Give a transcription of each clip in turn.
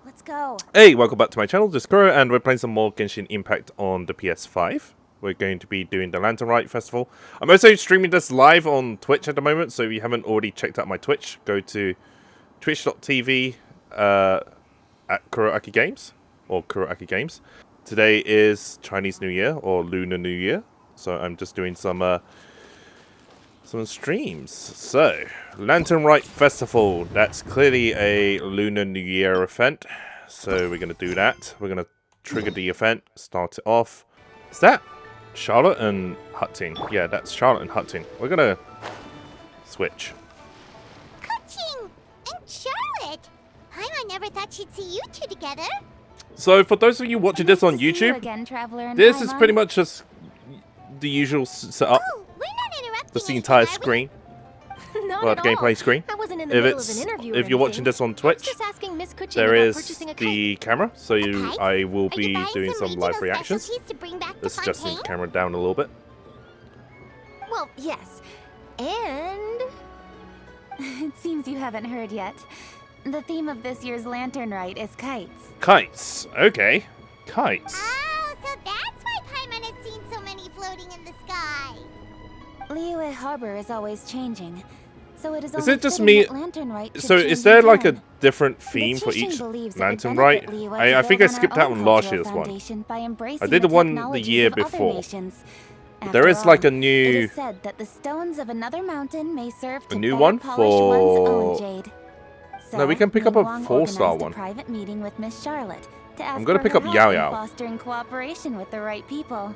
let's go. Hey, welcome back to my channel, this is Kuro, and we're playing some more Genshin Impact on the PS5. We're going to be doing the Lantern Rite festival. I'm also streaming this live on Twitch at the moment, so if you haven't already checked out my Twitch, go to twitch.tv at KuroAkiGames, or KuroAkiGames. Today is Chinese New Year, or Lunar New Year, so I'm just doing some streams. So, Lantern Rite Festival, that's clearly a Lunar New Year event. So we're going to do that. We're going to trigger the event, start it off. Is that Charlotte and Hutting? Yeah, that's Charlotte and Hutting. We're going to switch. Kuching and Charlotte. Paimon never thought she'd see you two together. So for those of you watching this on YouTube, again, this is pretty much just the usual setup. Oh, we're not interrupting. That's the entire screen. Well, the gameplay screen. If you're watching this on Twitch, there is the camera, so I will be doing some live reactions. Let's adjust the camera down a little bit. Well, yes, and it seems you haven't heard yet. The theme of this year's Lantern Rite is kites. Kites, okay, kites. Oh, so that's why Paimon has seen so many floating in the sky. Liyue Harbor is always changing. So it is it just me? So is there like a different theme for each Lantern Rite? I think I skipped out on last year's one. I did the one the year before. There is like a new one for... No, we can pick up a 4-star one. I'm gonna pick up Yao Yao. Fostering cooperation with the right people.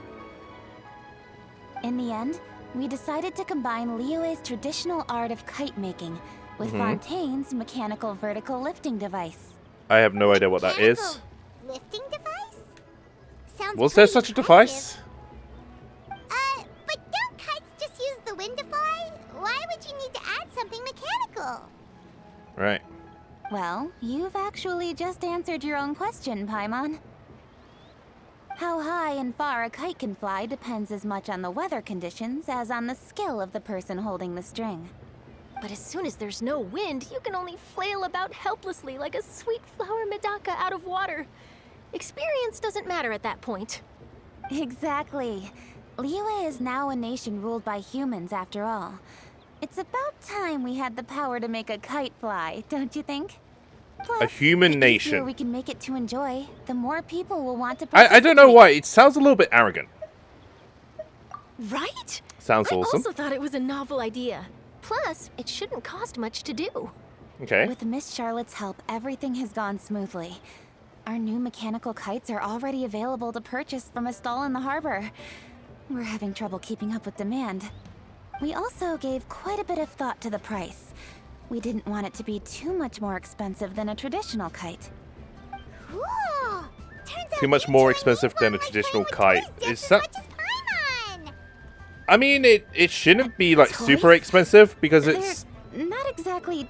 In the end, we decided to combine Liyue's traditional art of kite making with Fontaine's mechanical vertical lifting device. I have no idea what that is. Lifting device? Sounds Was there such a device? But don't kites just use the wind to fly? Why would you need to add something mechanical? Right. Well, you've actually just answered your own question, Paimon. How high and far a kite can fly depends as much on the weather conditions as on the skill of the person holding the string. But as soon as there's no wind, you can only flail about helplessly like a sweet flower medaka out of water. Experience doesn't matter at that point. Exactly. Liyue is now a nation ruled by humans after all. It's about time we had the power to make a kite fly, don't you think? Plus, a human nation. The easier we can make it to enjoy, the more people will want to participate. I don't know why, it sounds a little bit arrogant. Right? Sounds awesome. I also thought it was a novel idea. Plus, it shouldn't cost much to do. Okay. With Miss Charlotte's help, everything has gone smoothly. Our new mechanical kites are already available to purchase from a stall in the harbor. We're having trouble keeping up with demand. We also gave quite a bit of thought to the price. We didn't want it to be too much more expensive than a traditional kite. Whoa! Too much more expensive than a traditional kite. Is that... I mean, it shouldn't be like toys? super expensive because it's... They're not exactly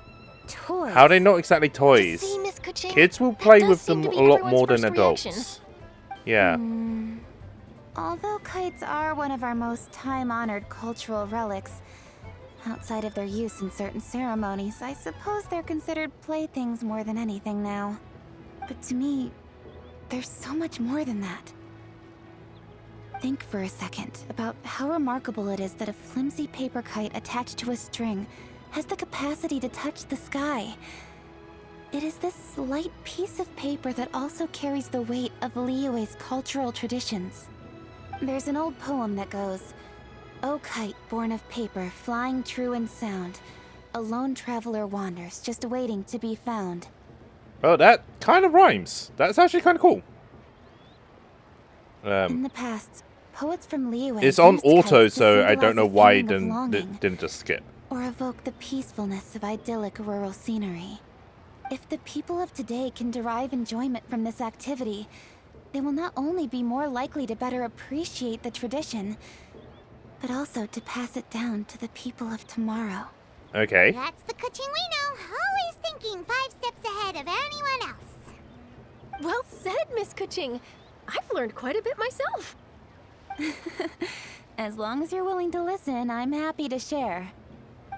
toys. How are they not exactly toys? See, Miss Kuching, Kids will play with them seem to a be lot more everyone's than first adults. reaction. Yeah. Although kites are one of our most time-honored cultural relics, outside of their use in certain ceremonies, I suppose they're considered playthings more than anything now. But to me, there's so much more than that. Think for a second about how remarkable it is that a flimsy paper kite attached to a string has the capacity to touch the sky. It is this light piece of paper that also carries the weight of Liyue's cultural traditions. There's an old poem that goes, "O kite born of paper, flying true and sound, a lone traveler wanders, just waiting to be found." Oh, that kind of rhymes. That's actually kind of cool. In the past, poets from Liyue It's on used auto, kites to so I don't symbolize know a why it feeling of longing, didn't just skip. or evoke the peacefulness of idyllic rural scenery. If the people of today can derive enjoyment from this activity, they will not only be more likely to better appreciate the tradition, but also to pass it down to the people of tomorrow. Okay. That's the Kuching we know, always thinking 5 steps ahead of anyone else. Well said, Miss Kuching. I've learned quite a bit myself. As long as you're willing to listen, I'm happy to share.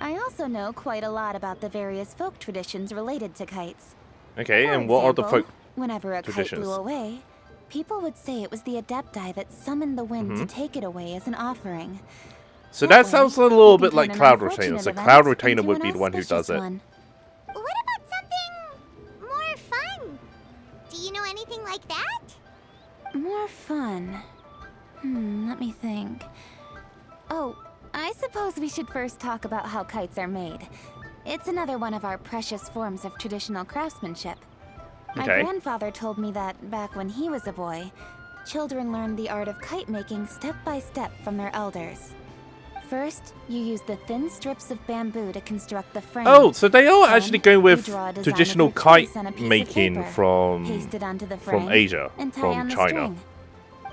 I also know quite a lot about the various folk traditions related to kites. Okay, For and what are the example, folk Whenever a kite traditions. blew away, people would say it was the Adepti that summoned the wind to take it away as an offering. So that way, sounds a little it can bit like turn an Cloud Retainer. unfortunate So event Cloud Retainer into would an be the one who does auspicious it. one. What about something more fun? Do you know anything like that? More fun. Let me think. Oh, I suppose we should first talk about how kites are made. It's another one of our precious forms of traditional craftsmanship. My Okay. grandfather told me that back when he was a boy, children learned the art of kite making step by step from their elders. First, you use the thin strips of bamboo to construct the frame. Oh, so they are Then, actually going you with draw a design of traditional your kite choice on a piece of making paper, paste it onto the frame, from Asia, and tie from on the China. string.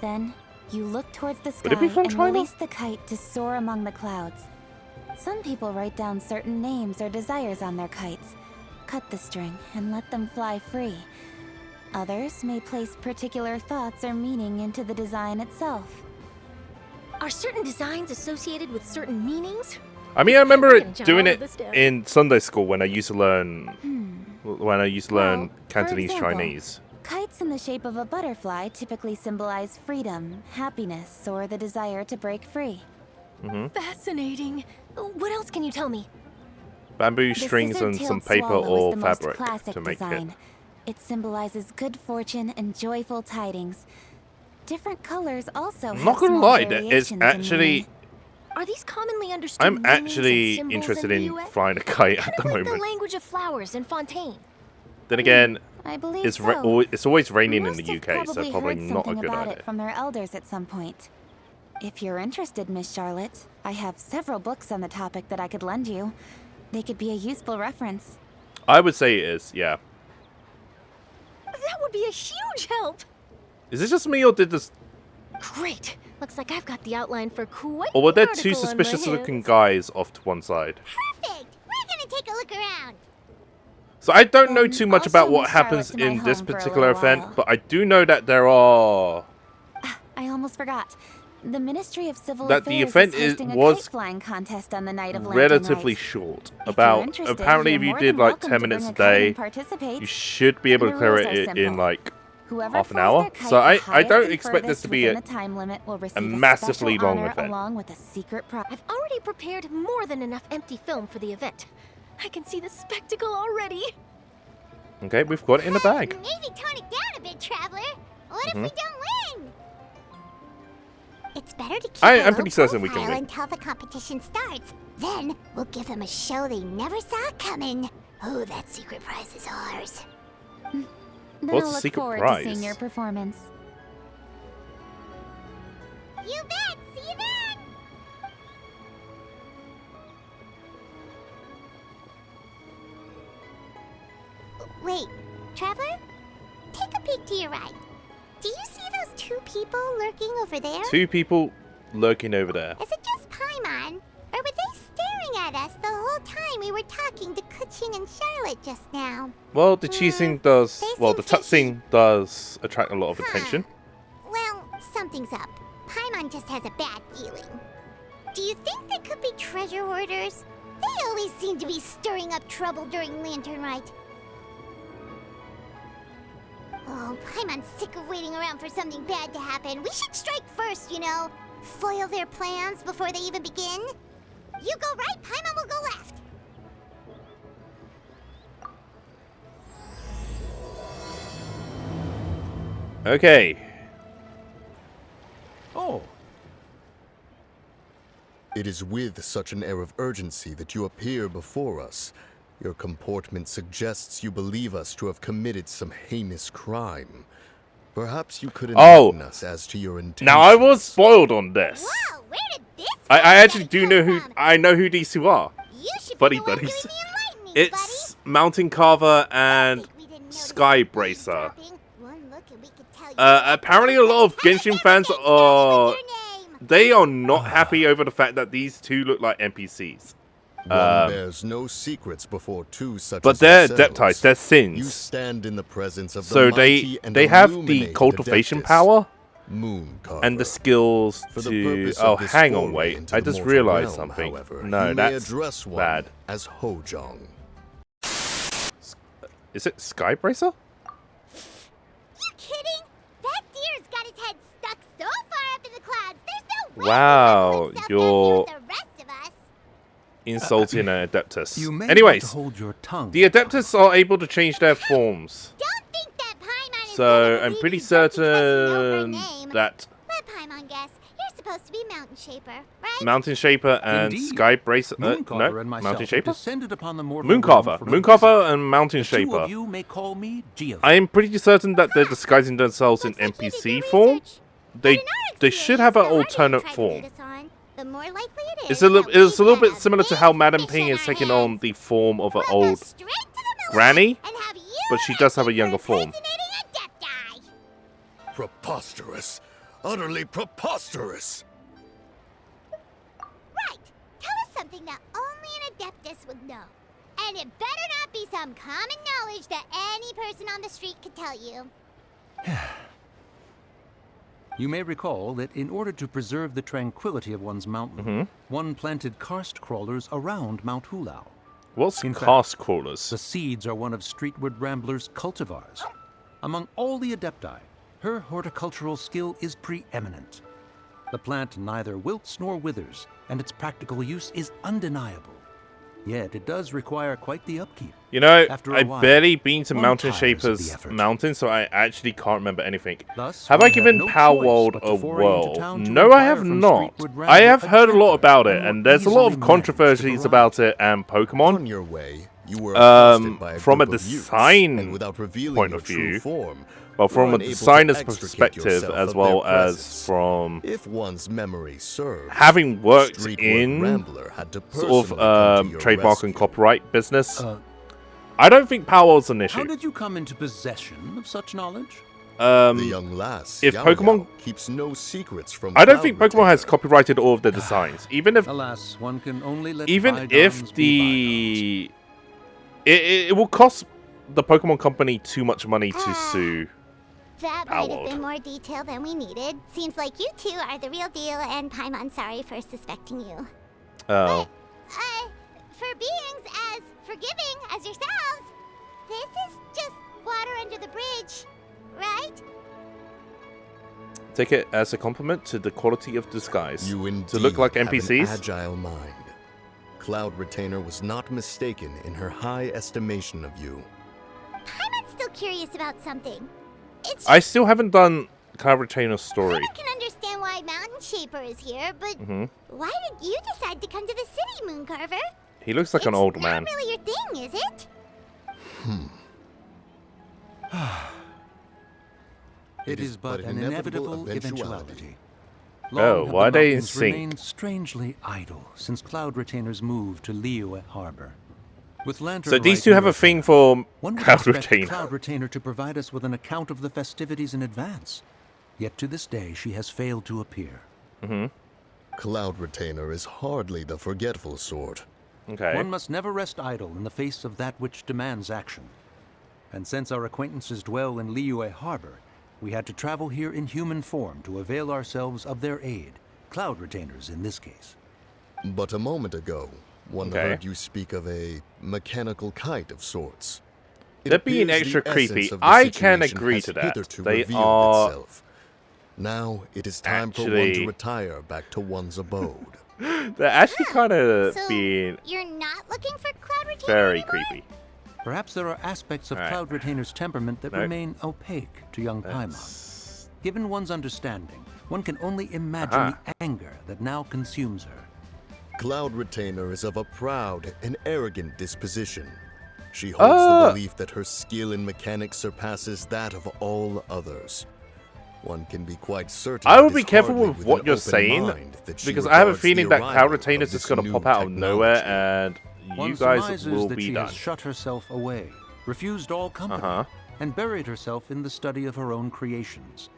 Then, you look towards the Would it be sky from and China? release the kite to soar among the clouds. Some people write down certain names or desires on their kites, cut the string, and let them fly free. Others may place particular thoughts or meaning into the design itself. Are certain designs associated with certain meanings? I mean, I remember I'm gonna it jot doing all it of this down. in Sunday school when I used to learn Well, for Cantonese example, Chinese. Kites in the shape of a butterfly typically symbolize freedom, happiness, or the desire to break free. Fascinating. What else can you tell me? Bamboo The strings and some scissor-tailed paper swallow or is the most fabric classic to make design. it. It symbolizes good fortune and joyful tidings. Different colors also I'm have not gonna small lie, it's variations in actually. meaning. Are these commonly understood I'm meanings and actually symbols interested in Liyue? flying a kite Kind at of the like the moment. language of flowers and fontaine. Then again, I believe it's so. it's always raining Most in the have UK, so probably heard not a something good about idea. it from their elders at some point. If you're interested, Miss Charlotte, I have several books on the topic that I could lend you. They could be a useful reference. I would say it is, yeah. That would be a huge help. Is it just me or did this? Great. Looks like I've got the outline for quite Or were there an two article on my suspicious-looking hands. guys off to one side? Perfect! We're gonna take a look around. So I don't know Then too much I'll about show what Miss Charlotte happens to my in this home for a particular little event, while. but I do know that there are I almost forgot. The Ministry of Civil that the Affairs event is hosting a was kite flying contest on the night of Lantern relatively Rite. short. If you're About interested, apparently, you're if you more did than like welcome 10 to minutes a bring kite day, and participate. you should be able to The clear rules are it in simple. like Whoever half an flies hour. their kite So the I highest don't and expect this furthest to be within a the time limit will receive massively special long honor event. along with a secret prize. I've already prepared more than enough empty film for the event. I can see the spectacle already. Okay, we've got it in the bag. Maybe tone it down a bit, Traveler. What if we don't win? It's better to keep I'm pretty certain we can win. until the competition starts. Then we'll give them a show they never saw coming. Oh, that secret prize is ours. Then What's I'll the look secret forward prize? to seeing your performance. You bet. See you then. Wait, Traveler? Take a peek to your right. Do you see those two people lurking over there? Two people lurking over there. Is it just Paimon? Or were they staring at us the whole time we were talking to Kuchin and Charlotte just now? Well, the cheesing does. they Well, the seem fishy. cutscene does attract a lot of attention. Well, something's up. Paimon just has a bad feeling. Do you think they could be treasure hoarders? They always seem to be stirring up trouble during Lantern Rite. Oh, Paimon's sick of waiting around for something bad to happen. We should strike first, you know. Foil their plans before they even begin. You go right, Paimon will go left. Okay. Oh. It is with such an air of urgency that you appear before us. Your comportment suggests you believe us to have committed some heinous crime. Perhaps you could Oh. enlighten us as to your intentions. Now I was spoiled on this. Wow, where did this I guy actually do come know who from? I know who these two are. You should Buddy be the one buddies. doing the enlightening, It's Moutain Carver and buddy. We didn't notice Sky the bees Bracer. dropping. One look and we could tell you Apparently a lot of Genshin fans What's are your name? they are not happy over the fact that these two look like NPCs. One bears no secrets before two such But as they're yourselves. Deptites, they're You sins. stand in the presence of the So mighty and they have the illuminated cultivation Adeptus, power Moon Carver. and the skills For the to. purpose Oh, of this hang on, foray wait. into I the just mortal realized realm, something. however, No, you may that's address one bad. as Hojong. Is it Sky Bracer? Wow, Himself you're down here with the rest of us. insulting an Adeptus. You may Anyways, want to hold your tongue. the Adeptus are able to change their forms. Don't think that Paimon is So gonna I'm leave pretty you just because you know her certain name. that Let Paimon guess. You're supposed to be Moutain Shaper, right? Mountain Shaper and Indeed. Sky Brace. Moon Carver No, and myself Mountain have Shaper. descended upon the mortal Moon realm Carver. for a Moon reason. Carver and Mountain The two Shaper. of you may call me Geoff. I am pretty certain that they're disguising themselves in Looks like you did NPC your form. research. But They in our they should have an experience, the harder you alternate try to form. lead us on, the more likely it It's is a that little it's a we've little got bit similar to how big Madam fish Ping in is our taking on hands. the form of an We'll go old straight to the granny, and have you but she does have a arrested younger for form. impersonating a death guy. Preposterous. Utterly preposterous. Right. Tell us something that only an Adeptus would know. And it better not be some common knowledge that any person on the street could tell you. You may recall that in order to preserve the tranquility of one's mountain, one planted karst crawlers around Mount Hulao. What's In fact, cast crawlers? The seeds are one of Streetward Rambler's cultivars. Among all the Adepti, her horticultural skill is preeminent. The plant neither wilts nor withers, and its practical use is undeniable. Yet it does require quite the upkeep. You know, After a I've while, barely been to one Mountain tires of the Shaper's effort. mountain, so I actually can't remember anything. Thus, Have one I had given no Power choice World but a to foray into whirl? town to No, I inquire have from not. Streetward I Rambler have a heard a lot gentler about it, and and more there's a lot of easily controversies managed about it and On Pokemon. your way, you were accosted by a From a group of youths, design and without revealing point your of true view, form, Well, from a unable to designer's extricate perspective, yourself as of well their as presence. from If one's memory serves, having worked Streetward in Rambler had to sort personally come to of your trademark rescue. and copyright business. Uh, I don't think Power World's an how issue. did you come into possession of such knowledge? The young lass, if Yao Pokemon- Yao, keeps no secrets from I don't Cloud think Pokemon has Retainer. copyrighted all of their designs, even if Alas, one can only let even bygones if be bygones. it will cost the Pokemon Company too much money to sue. That Power might have World. been more detail than we needed. Seems like you two are the real deal, and Paimon, sorry for suspecting you. Oh, For beings as forgiving as yourselves, this is just water under the bridge, right? take it as a compliment to the quality of disguise. You indeed to look like have an NPCs. agile mind. Cloud Retainer was not mistaken in her high estimation of you. Paimon's still curious about something. It's I still haven't done Cloud Retainer's story. Paimon can understand why Mountain Shaper is here, but Mm-hmm. why did you decide to come to the city, Moon Carver? He looks like an It's old not man. really your thing, is it? It is but an inevitable eventuality. Oh, Long have why the they in mountains sync? remained strangely idle since Cloud Retainer's move to Liyue Harbor. With Lantern So these Rite two have near a thing hand, for one would Cloud expect Retainer. Cloud Retainer to provide us with an account of the festivities in advance. Yet to this day, she has failed to appear. Cloud Retainer is hardly the forgetful sort. Okay. One must never rest idle in the face of that which demands action. And since our acquaintances dwell in Liyue Harbor, we had to travel here in human form to avail ourselves of their aid, Cloud Retainers in this case. But a moment ago, one Okay. heard you speak of a mechanical kite of sorts. It They're being appears extra the essence creepy. of the I can situation agree has to that. hitherto They revealed are itself. Now it is time for one actually- to retire back to one's abode. They're actually kind of So being you're not looking for Cloud Retainer very anymore? creepy. Perhaps there are aspects of Alright. Cloud Retainer's temperament that Nope. remain opaque to young Paimon. That's- Given one's understanding, one can only imagine Aha. the anger that now consumes her. Cloud Retainer is of a proud and arrogant disposition. She holds the belief that her skill in mechanics surpasses that of all others. One can be quite certain. I it would is be careful hardly with with what an you're open saying, mind that she because I have a regards the feeling that arrival Cloud of Retainer's this just going to new pop out of nowhere technology. and One you guys surmises will that be she done. has shut herself away, refused all company, Uh-huh. and buried herself in the study of her own creations.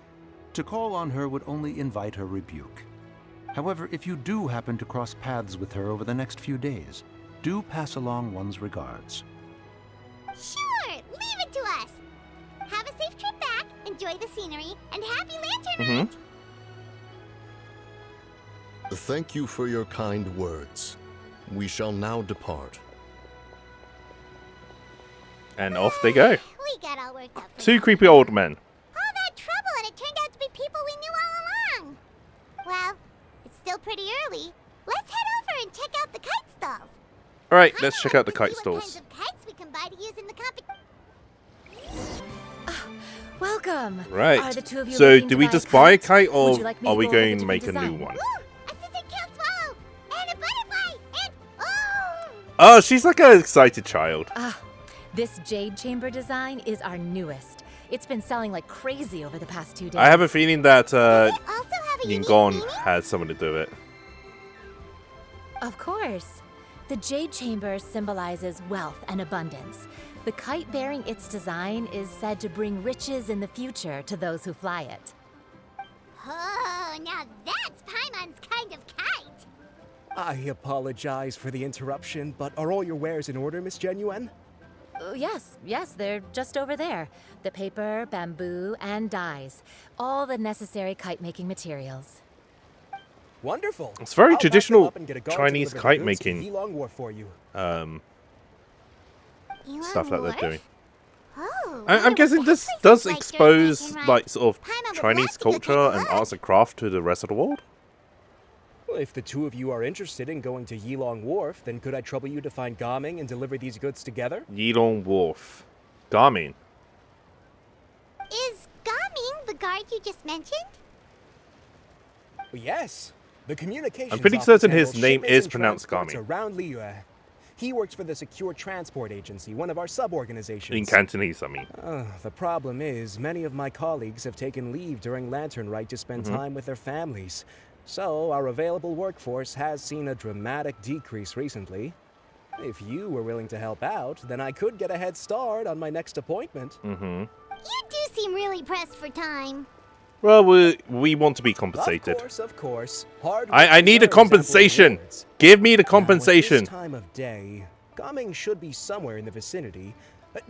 To call on her would only invite her rebuke. However, if you do happen to cross paths with her over the next few days, do pass along one's regards. Sure, leave it to us. Have a safe trip back, enjoy the scenery, and happy Lantern Rite. Thank you for your kind words. We shall now depart. And off they go. We got all worked up for Two that. creepy old men. All that trouble, and it turned out to be people we knew all along. Well, it's All right, let's check out the kite See what kinds stalls. of kites we can buy to use in the Welcome. Right. Are the two of you So, looking do to we buy a just buy a kite? kite, or Would you like me are to we go over the going to make a different new design? one? Ooh, a scissor kill swallow! And a butterfly! And oh! Oh, she's like an excited child. This jade chamber design is our newest. It's been selling like crazy over the past 2 days. I have a feeling that Does it also have a unique Yingon meaning? had something to do with it. Of course. The jade chamber symbolizes wealth and abundance. The kite bearing its design is said to bring riches in the future to those who fly it. Oh, now that's Paimon's kind of kite! I apologize for the interruption, but are all your wares in order, Miss Genuine? Yes, they're just over there. The paper, bamboo, and dyes. All the necessary kite making materials. Wonderful. It's very I'll pack them traditional up and get a guard to Chinese deliver the kite goods to making. Yilong Wharf for you. Stuff that they're doing. Oh, I'm guessing this does expose like sort of Chinese culture and arts and craft to the rest of the world. Well, if the two of you are interested in going to Yilong Wharf, then could I trouble you to find Gaming and deliver these goods together? Yilong Wharf, Garmin. Is Gaming the guard you just mentioned? Yes. The communications I'm pretty office certain his handles name shipments is and pronounced transports Gaming. around Liyue. He works for the Secure Transport Agency, one of our sub-organizations. In Cantonese, I mean. The problem is, many of my colleagues have taken leave during Lantern Rite to spend time with their families. So, our available workforce has seen a dramatic decrease recently. If you were willing to help out, then I could get a head start on my next appointment. You do seem really pressed for time. Well, we want to be compensated. Of course. Hard I work need a deserves ample compensation. rewards. Give me the Now, at compensation. this time of day, Gaming should be somewhere in the vicinity.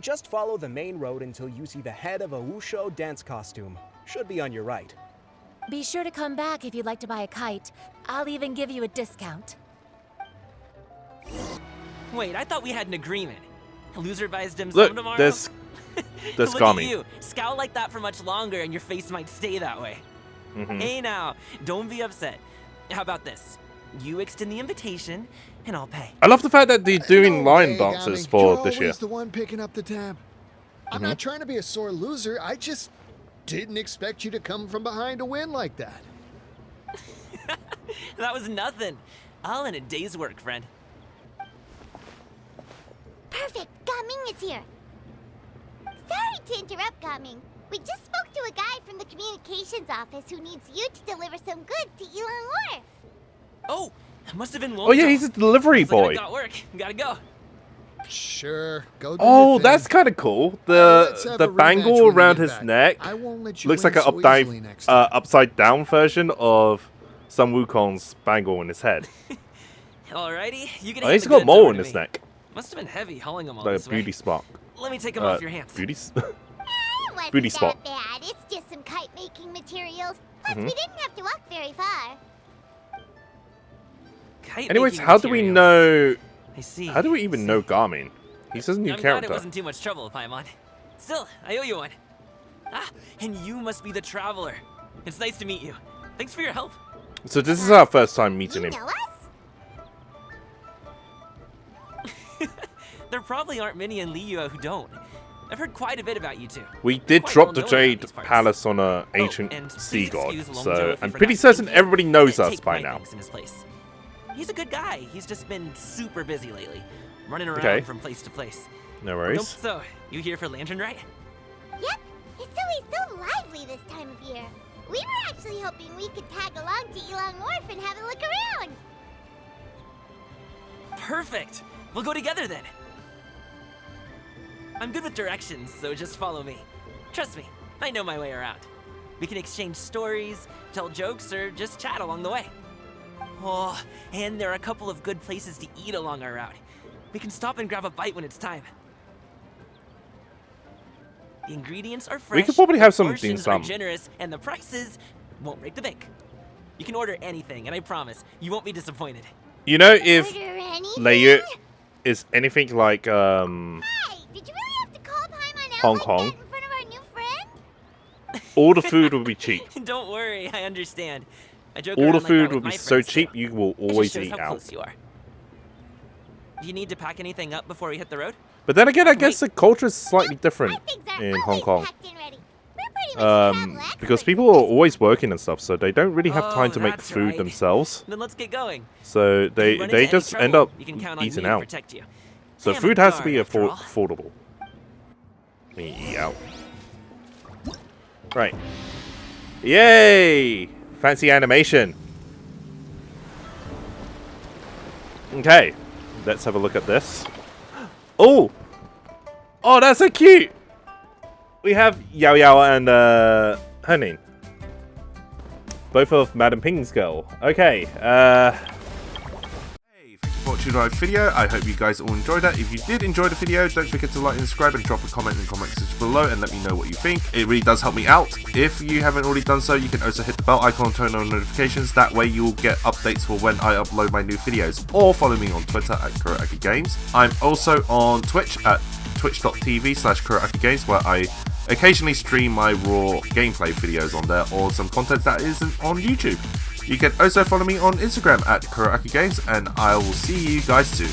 Just follow the main road until you see the head of a Wushu dance costume. Should be on your right. Be sure to come back if you'd like to buy a kite. I'll even give you a discount. Wait, I thought we had an agreement. Loser buys dim sum Look, tomorrow. there's Look Garmin. at you. Scowl like that for much longer and your face might stay that way. Hey now, don't be upset. How about this? You extend the invitation and I'll pay. I love the fact that they're doing No lion way, dances Gami. for You're this year. always the one picking up the tab. I'm not trying to be a sore loser. I just didn't expect you to come from behind to win like that. That was nothing. All in a day's work, friend. Perfect, Gaming is here. Sorry to interrupt, Gaming. We just spoke to a guy from the communications office who needs you to deliver some goods to Yilong Wharf. Oh, that must have been Oh yeah, he's a delivery Looks like I boy. got work. Gotta go. Sure, go do Oh, your thing. that's kind of cool. Let's have The a rematch bangle when we around get his back. neck I won't let you looks win like an so easily next time. upside down version of some Wukong's bangle in his head. Alrighty, you can Oh, hand he's the got goods mole over in to his me. neck, Must have been heavy hauling them all like this a beauty way. spot. Let me take them off your hands. Beauty. It wasn't Booty that spot. bad. It's just some kite-making materials. Plus, we didn't have to walk very far. Kite Anyways, making how do we materials. know? I see. How do we even know Garmin? He's a new I'm glad it character. wasn't too much trouble, Paimon. Still, I owe you one. Ah, and you must be the traveler. It's nice to meet you. Thanks for your help. So this is our first time meeting You him. know us? There probably aren't many in Liyue who don't. I've heard quite a bit about you two. We did Quite drop well the known around Jade these parts. Palace on a ancient and sea please god, excuse Longzhou so if we I'm forgot pretty to certain thank you. everybody knows us Take by my now. thanks in his place. He's a good guy. He's just been super busy lately, running around Okay. from place to place. No Nope, worries. so, you here for Lantern Rite? Yep. It's always so lively this time of year. We were actually hoping we could tag along to Yilong Wharf and have a look around. Perfect! We'll go together then. I'm good with directions, so just follow me. Trust me, I know my way around. We can exchange stories, tell jokes, or just chat along the way. Oh, and there are a couple of good places to eat along our route. We can stop and grab a bite when it's time. The ingredients are fresh. could probably have the some portions dim are sum. generous, and the prices won't break the bank. You can order anything, and I promise you won't be disappointed. You know, if Order anything? Liyue is anything like Hey, did you really have to call Paimon out Hong like Kong. that in front of our new friend? all the food will be cheap. Don't worry, I understand. I joke All around the like that food with will be my so friends, cheap too. you will It just always shows eat how out. close you are. Do you need to pack anything up before we hit the road? But then again, I guess the culture is slightly different in Hong Kong. Because people are always working and stuff, so they don't really have time to make that's food right. themselves. Then let's get going. So If you run into they any just trouble, end up you can count on me eating to out. protect you. So Damn food a has to be guard, after all. affordable. Eat out. Right. Yay! Fancy animation. Okay, let's have a look at this. Oh! Oh, that's so cute! We have Yao Yao and her name. Both of Madam Ping's girl. Okay, Hey, thank you for watching the video. I hope you guys all enjoyed that. If you did enjoy the video, don't forget to like and subscribe and drop a comment in the comment section below and let me know what you think. It really does help me out. If you haven't already done so, you can also hit the bell icon and turn on notifications. That way you'll get updates for when I upload my new videos. Or follow me on Twitter at KuroAkiGames. I'm also on Twitch at twitch.tv/KuroAkiGames, where I occasionally stream my raw gameplay videos on there, or some content that isn't on YouTube. You can also follow me on Instagram at KuroAkiGames, and I will see you guys soon.